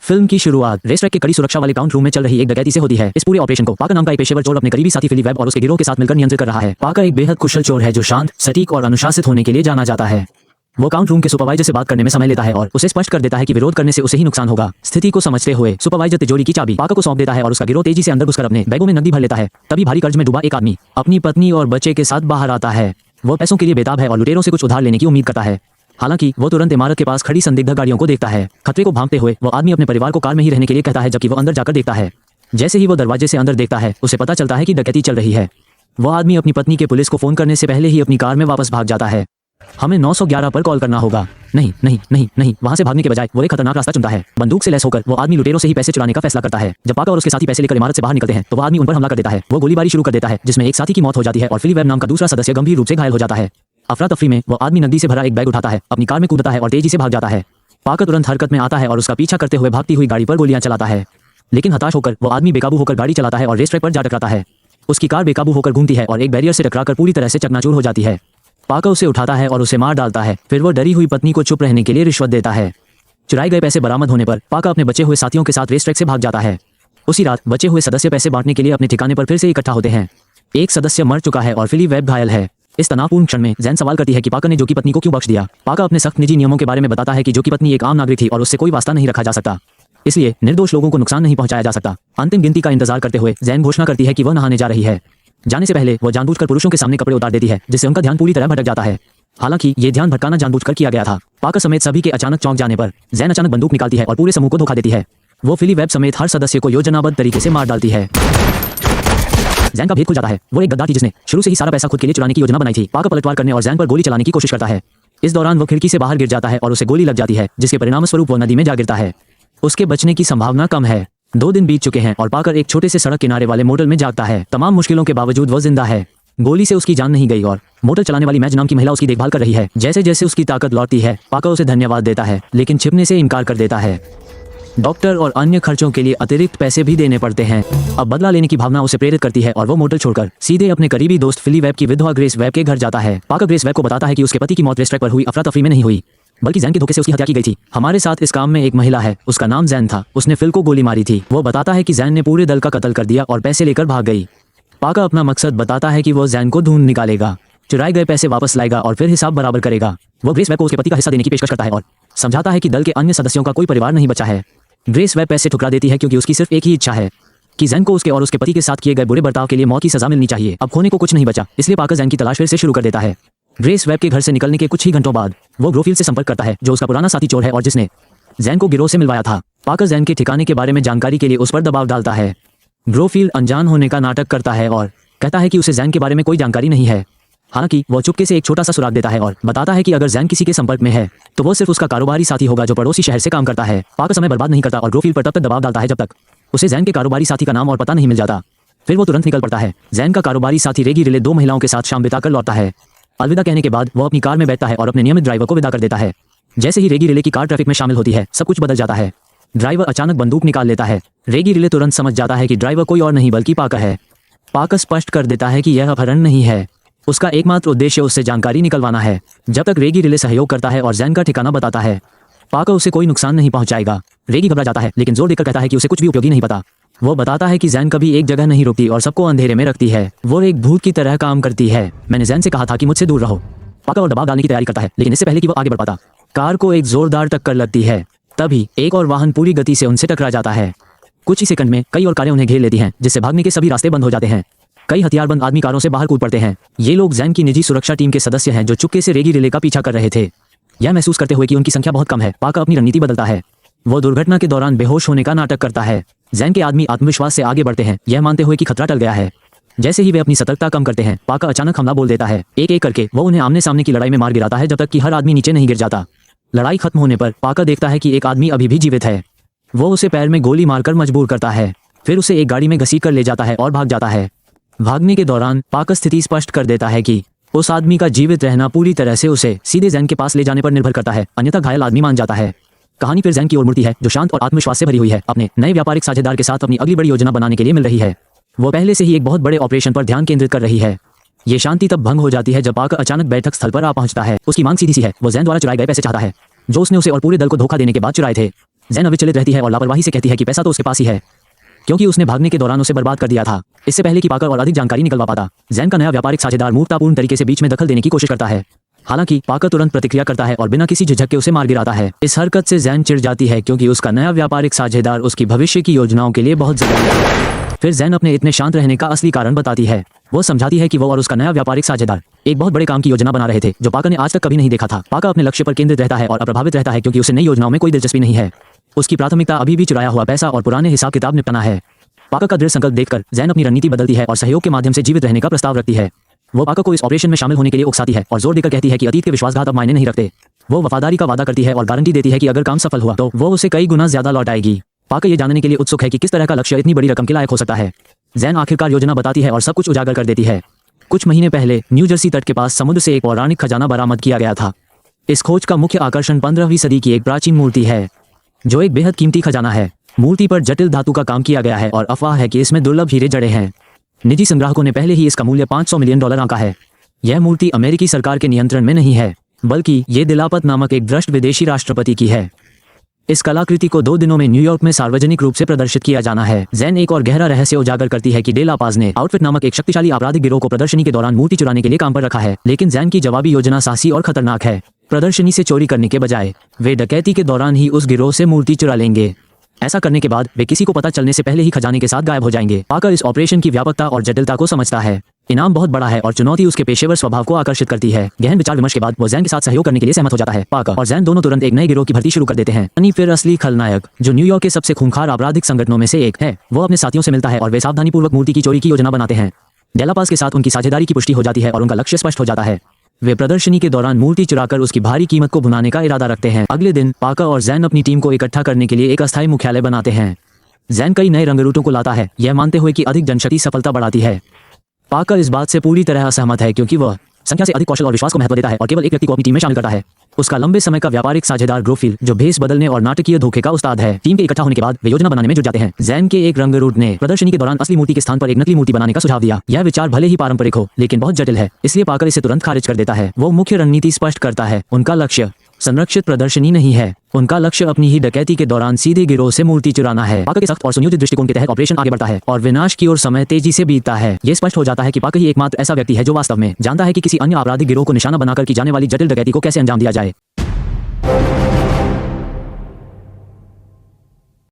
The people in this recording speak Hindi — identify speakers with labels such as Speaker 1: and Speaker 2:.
Speaker 1: फिल्म की शुरुआत रेस ट्रैक के कड़ी सुरक्षा वाले काउंट रूम में चल रही एक डकैती से होती है। इस पूरे ऑपरेशन को पाकर नाम का एक पेशेवर चोर अपने करीबी साथी फिली वेब और उसके गिरोह के साथ मिलकर नियंत्रित कर रहा है। पाकर एक बेहद कुशल चोर है जो शांत, सटीक और अनुशासित होने के लिए जाना जाता है। वो काउंट रूम के सुपरवाइजर से बात करने में समय लेता है और उसे स्पष्ट कर देता है कि विरोध करने से उसे ही नुकसान होगा। स्थिति को समझते हुए सुपरवाइजर तिजोरी की चाबी पाकर को सौंप देता है और उसका गिरोह तेजी से अंदर घुसकर अपने बैगों में नकदी भर लेता है। तभी भारी कर्ज में डूबा एक आदमी अपनी पत्नी और बच्चे के साथ बाहर आता है। वो पैसों के लिए बेताब है और लुटेरों से कुछ उधार लेने की उम्मीद करता है। हालांकि वो तुरंत इमारत के पास खड़ी संदिग्ध गाड़ियों को देखता है। खतरे को भांपते हुए वो आदमी अपने परिवार को कार में ही रहने के लिए कहता है, जबकि वो अंदर जाकर देखता है। जैसे ही वो दरवाजे से अंदर देखता है उसे पता चलता है कि डकैती चल रही है। वो आदमी अपनी पत्नी के पुलिस को फोन करने से पहले ही अपनी कार में वापस भाग जाता है। हमें 911 पर कॉल करना होगा। नहीं नहीं नहीं नहीं, वहां से भागने के बजाय वो एक खतरनाक रास्ता चुनता है। बंदूक से लैस होकर वो आदमी लुटेरों से ही पैसे चुराने का फैसला करता है। जब पाकर और उसके साथी पैसे लेकर इमारत से बाहर निकलते हैं तो वो आदमी उन पर हमला कर देता है। वो गोलीबारी शुरू कर देता है जिसमें एक साथी की मौत हो जाती है और फिली वेब नाम का दूसरा सदस्य गंभीर रूप से घायल हो जाता है। अफरा तफरी में वो आदमी नकदी से भरा एक बैग उठाता है, अपनी कार में कूदता है और तेजी से भाग जाता है। पाकर तुरंत हरकत में आता है और उसका पीछा करते हुए भागती हुई गाड़ी पर गोलियां चलाता है। लेकिन हताश होकर वो आदमी बेकाबू होकर गाड़ी चलाता है और रेस ट्रैक पर जा टकराता है। उसकी कार बेकाबू होकर घूमती है और एक बैरियर से टकराकर पूरी तरह से चकनाचूर हो जाती है। पाकर उसे उठाता है और उसे मार डालता है। फिर वो डरी हुई पत्नी को चुप रहने के लिए रिश्वत देता है। चुराए गए पैसे बरामद होने पर पाकर अपने बचे हुए साथियों के साथ रेस ट्रैक से भाग जाता है। उसी रात बचे हुए सदस्य पैसे बांटने के लिए अपने ठिकाने पर फिर से इकट्ठा होते हैं। एक सदस्य मर चुका है और फिली वेब घायल है। इस तनावपूर्ण क्षण में जैन सवाल करती है कि पाकर ने जो की पत्नी को क्यों बख्श दिया। पाकर अपने सख्त निजी नियमों के बारे में बताता है कि जो की पत्नी एक आम नागरिक थी और उससे कोई वास्ता नहीं रखा जा सकता, इसलिए निर्दोष लोगों को नुकसान नहीं पहुंचाया जा सकता। अंतिम गिनती का इंतजार करते हुए जैन घोषणा करती है कि वह नहाने जा रही है। जाने से पहले वह जानबूझकर पुरुषों के सामने कपड़े उतार देती है, जिससे उनका ध्यान पूरी तरह भटक जाता है। हालांकि ये ध्यान भटकाना जानबूझकर किया गया था। पाकर समेत सभी के अचानक चौंक जाने पर जैन अचानक बंदूक निकालती है और पूरे समूह को धोखा देती है। वो फिली वेब समेत हर सदस्य को योजनाबद्ध तरीके से मार डालती है। जैन का भेद खुल जाता है। वो एक गद्दार थी जिसने शुरू से ही सारा पैसा खुद के लिए चुराने की योजना बनाई थी। पाकर पलटवार करने और जैन पर गोली चलाने की कोशिश करता है। इस दौरान वो खिड़की से बाहर गिर जाता है और उसे गोली लग जाती है, जिसके परिणाम स्वरूप वो नदी में जा गिरता है। उसके बचने की संभावना कम है। 2 दिन बीत चुके हैं और पाकर एक छोटे से सड़क किनारे वाले मोटल में जागता है। तमाम मुश्किलों के बावजूद वो जिंदा है। गोली से उसकी जान नहीं गई और मोटर चलाने वाली मैज नाम की महिला उसकी देखभाल कर रही है। जैसे जैसे उसकी ताकत लौटती है पाकर उसे धन्यवाद देता है, लेकिन छिपने से इनकार कर देता है। डॉक्टर और अन्य खर्चों के लिए अतिरिक्त पैसे भी देने पड़ते हैं। अब बदला लेने की भावना उसे प्रेरित करती है और वो मोटल छोड़कर सीधे अपने करीबी दोस्त फिली वेब की विधवा ग्रेस वेब के घर जाता है। पाकर ग्रेस वेब को बताता है कि उसके पति की मौत रेस ट्रैक पर हुई अफरा तफरी में नहीं हुई, बल्कि जैन के धोखे से उसकी हत्या की गई थी। हमारे साथ इस काम में एक महिला है, उसका नाम जैन था। उसने फिल को गोली मारी थी। वो बताता है कि जैन ने पूरे दल का कत्ल कर दिया और पैसे लेकर भाग गई। पाकर अपना मकसद बताता है कि वो जैन को ढूंढ निकालेगा, चुराए गए पैसे वापस लाएगा और फिर हिसाब बराबर करेगा। वो ग्रेस वेब को उसके पति का हिस्सा देने की पेशकश करता है और समझाता है कि दल के अन्य सदस्यों का कोई परिवार नहीं बचा है। ग्रेस वेब पैसे ठुकरा देती है क्योंकि उसकी सिर्फ एक ही इच्छा है कि जैन को उसके और उसके पति के साथ किए गए बुरे बर्ताव के लिए मौत की सजा मिलनी चाहिए। अब खोने को कुछ नहीं बचा, इसलिए पाकर जैन की तलाश फिर से शुरू कर देता है। ग्रेस वेब के घर से निकलने के कुछ ही घंटों बाद वो ग्रोफील्ड से संपर्क करता है, जो उसका पुराना साथी चोर है और जिसने जैन को गिरोह से मिलवाया था। पाकर जैन के ठिकाने के बारे में जानकारी के लिए उस पर दबाव डालता है। ग्रोफील्ड अनजान होने का नाटक करता है और कहता है कि उसे जैन के बारे में कोई जानकारी नहीं है। हालांकि वो चुपके से एक छोटा सा सुराग देता है और बताता है कि अगर जैन किसी के संपर्क में है तो वो सिर्फ उसका कारोबारी साथी होगा जो पड़ोसी शहर से काम करता है। पाकर समय बर्बाद नहीं करता और ग्रोफील्ड पर तब तक दबाव डालता है जब तक उसे जैन के कारोबारी साथी का नाम और पता नहीं मिल जाता। फिर वो तुरंत निकल पड़ता है। जैन का कारोबारी साथी रेगी रिले 2 महिलाओं के साथ शाम बिताकर लौटता है। अलविदा कहने के बाद वो अपनी कार में बैठता है और अपने नियमित ड्राइवर को विदा कर देता है। जैसे ही रेगी रिले की कार ट्रैफिक में शामिल होती है, सब कुछ बदल जाता है। ड्राइवर अचानक बंदूक निकाल लेता है। रेगी रिले तुरंत समझ जाता है कि ड्राइवर कोई और नहीं बल्कि पाकर है। पाकर स्पष्ट कर देता है कि यह अपहरण नहीं है, उसका एकमात्र उद्देश्य उससे जानकारी निकलवाना है। जब तक रेगी रिले सहयोग करता है और जैन का ठिकाना बताता है, पाकर उसे कोई नुकसान नहीं पहुंचाएगा। रेगी घबरा जाता है, लेकिन जोर देकर कहता है कि उसे कुछ भी उपयोगी नहीं पता। वो बताता है कि जैन कभी एक जगह नहीं रुकती और सबको अंधेरे में रखती है। वो एक भूत की तरह काम करती है। मैंने जैन से कहा था कि मुझसे दूर रहो। पाकर और दबाव डालने की तैयारी करता है, लेकिन इससे पहले कि वो आगे बढ़ पाता, कार को एक जोरदार टक्कर लगती है। तभी एक और वाहन पूरी गति से उनसे टकरा जाता है। कुछ ही सेकंड में कई और कारें उन्हें घेर लेती हैं, जिससे भागने के सभी रास्ते बंद हो जाते हैं। कई हथियारबंद आदमी कारों से बाहर कूद पड़ते हैं। ये लोग जैन की निजी सुरक्षा टीम के सदस्य हैं जो चुपके से रेगी रिले का पीछा कर रहे थे। यह महसूस करते हुए कि उनकी संख्या बहुत कम है, पाकर अपनी रणनीति बदलता है। वो दुर्घटना के दौरान बेहोश होने का नाटक करता है। जैन के आदमी आत्मविश्वास से आगे बढ़ते हैं, यह मानते हुए कि खतरा टल गया है। जैसे ही वे अपनी सतर्कता कम करते हैं, पाकर अचानक हमला बोल देता है। एक एक करके वो उन्हें आमने सामने की लड़ाई में मार गिराता है, जब तक कि हर आदमी नीचे नहीं गिर जाता। लड़ाई खत्म होने पर पाकर देखता है कि एक आदमी अभी भी जीवित है। वो उसे पैर में गोली मारकर मजबूर करता है, फिर उसे एक गाड़ी में घसीट कर ले जाता है और भाग जाता है। भागने के दौरान पाकर स्थिति स्पष्ट कर देता है कि उस आदमी का जीवित रहना पूरी तरह से उसे सीधे जैन के पास ले जाने पर निर्भर करता है, अन्यथा घायल आदमी मान जाता है। कहानी फिर जैन की ओर मुड़ती है, जो शांत और आत्मविश्वास से भरी हुई है। अपने नए व्यापारिक साझेदार के साथ अपनी अगली बड़ी योजना बनाने के लिए मिल रही है। वो पहले से ही एक बहुत बड़े ऑपरेशन पर ध्यान केंद्रित कर रही है। ये शांति तब भंग हो जाती है जब पाकर अचानक बैठक स्थल पर आ पहुंचता है। उसकी मांग सीधी सी है, वो जैन द्वारा चुराए गए पैसे चाहता है, जो उसने उसे और पूरे दल को धोखा देने के बाद चुराए थे। जैन अविचलित रहती है और लापरवाही से कहती है कि पैसा तो उसके पास ही है, क्योंकि उसने भागने के दौरान उसे बर्बाद कर दिया था, इससे पहले कि पाकर और अधिक जानकारी निकलवा पाता। जैन का नया व्यापारिक साझेदार मूर्खतापूर्ण तरीके से बीच में दखल देने की कोशिश करता है। हालांकि पाकर तुरंत प्रतिक्रिया करता है और बिना किसी झिझक के उसे मार गिराता है। इस हरकत से जैन चिढ़ जाती है क्योंकि उसका नया व्यापारिक साझेदार उसकी भविष्य की योजनाओं के लिए बहुत जरूरी है। फिर जैन अपने इतने शांत रहने का असली कारण बताती है। वो समझाती है कि वो और उसका नया व्यापारिक साझेदार एक बहुत बड़े काम की योजना बना रहे थे जो पाकर ने आज तक कभी नहीं देखा था। पाकर अपने लक्ष्य पर केंद्रित रहता है और अप्रभावित रहता है क्योंकि उसे नई योजनाओं में कोई दिलचस्पी नहीं है। उसकी प्राथमिकता अभी भी चुराया हुआ पैसा और पुराने हिसाब किताब निपटाना है। पाकर का दृढ़ संकल्प देखकर जैन अपनी रणनीति बदलती है और सहयोग के माध्यम से जीवित रहने का प्रस्ताव रखती है। वो पाकर को इस ऑपरेशन में शामिल होने के लिए उकसाती है और जोर देकर कहती है कि अतीत के विश्वासघात अब मायने नहीं रखते। वो वफादारी का वादा करती है और गारंटी देती है कि अगर काम सफल हुआ तो वो उसे कई गुना ज्यादा लौटाएगी। पाकर ये जानने के लिए उत्सुक है कि किस तरह का लक्ष्य इतनी बड़ी रकम के लायक हो सकता है। जैन आखिरकार योजना बताती है और सब कुछ उजागर कर देती है। कुछ महीने पहले न्यू जर्सी तट के पास समुद्र से एक पौराणिक खजाना बरामद किया गया था। इस खोज का मुख्य आकर्षण 15वीं सदी की एक प्राचीन मूर्ति है जो एक बेहद कीमती खजाना है। मूर्ति पर जटिल धातु का काम किया गया है और अफवाह है कि इसमें दुर्लभ हीरे जड़े हैं। निजी संग्राहकों ने पहले ही इसका मूल्य $500 मिलियन आंका है। यह मूर्ति अमेरिकी सरकार के नियंत्रण में नहीं है, बल्कि ये दिलापत नामक एक भ्रष्ट विदेशी राष्ट्रपति की है। इस कलाकृति को 2 दिनों में न्यूयॉर्क में सार्वजनिक रूप से प्रदर्शित किया जाना है। जैन एक और गहरा रहस्य उजागर करती है कि डे ला पाज ने आउटफिट नामक एक शक्तिशाली आपराधिक गिरोह को प्रदर्शनी के दौरान मूर्ति चुराने के लिए काम पर रखा है, लेकिन जैन की जवाबी योजना साहसी और खतरनाक है। प्रदर्शनी से चोरी करने के बजाय वे डकैती के दौरान ही उस गिरोह से मूर्ति चुरा लेंगे। ऐसा करने के बाद वे किसी को पता चलने से पहले ही खजाने के साथ गायब हो जाएंगे। पाकर इस ऑपरेशन की व्यापकता और जटिलता को समझता है। इनाम बहुत बड़ा है और चुनौती उसके पेशेवर स्वभाव को आकर्षित करती है। गहन विचार विमर्श के बाद वो जैन के साथ सहयोग करने के लिए सहमत हो जाता है। पाकर और जैन दोनों तुरंत एक नए गिरोह की भर्ती शुरू कर देते हैं। फिर असली खलनायक, जो न्यूयॉर्क के सबसे खूंखार आपराधिक संगठनों में से एक है, वो अपने साथियों से मिलता है और वे सावधानीपूर्वक मूर्ति की चोरी की योजना बनाते हैं। डेलापास के साथ उनकी साझेदारी की पुष्टि हो जाती है और उनका लक्ष्य स्पष्ट हो जाता है। वे प्रदर्शनी के दौरान मूर्ति चुराकर उसकी भारी कीमत को भुनाने का इरादा रखते हैं। अगले दिन पाकर और जैन अपनी टीम को इकट्ठा करने के लिए एक अस्थायी मुख्यालय बनाते हैं। जैन कई नए रंगरूटों को लाता है, यह मानते हुए कि अधिक जनशक्ति सफलता बढ़ाती है। पाकर इस बात से पूरी तरह असहमत है क्योंकि वह संख्या से अधिक कौशल और विश्वास को महत्व देता है और केवल एक व्यक्ति को अपनी टीम में शामिल करता है। उसका लंबे समय का व्यापारिक साझेदार ग्रोफिल, जो भेस बदलने और नाटकीय धोखे का उस्ताद है। टीम के इकट्ठा होने के बाद वे योजना बनाने में जुट जाते हैं। जैन के एक रंगरूट ने प्रदर्शनी के दौरान असली मूर्ति के स्थान पर एक नकली मूर्ति बनाने का सुझाव दिया। यह विचार भले ही पारंपरिक हो, लेकिन बहुत जटिल है, इसलिए पाकर इसे तुरंत खारिज कर देता है। वो मुख्य रणनीति स्पष्ट करता है। उनका लक्ष्य संरक्षित प्रदर्शनी नहीं है, उनका लक्ष्य अपनी ही डकैती के दौरान सीधे गिरोह से मूर्ति चुराना है। पाकर के सख्त और सुनियोजित दृष्टिकोण के तहत ऑपरेशन आगे बढ़ता है और विनाश की ओर समय तेजी से बीतता है। ये स्पष्ट हो जाता है कि पाकर ही एकमात्र ऐसा व्यक्ति है जो वास्तव में जानता है कि किसी अन्य आपराधिक गिरोह को निशाना बनाकर की जाने वाली जटिल डकैती को कैसे अंजाम दिया जाए।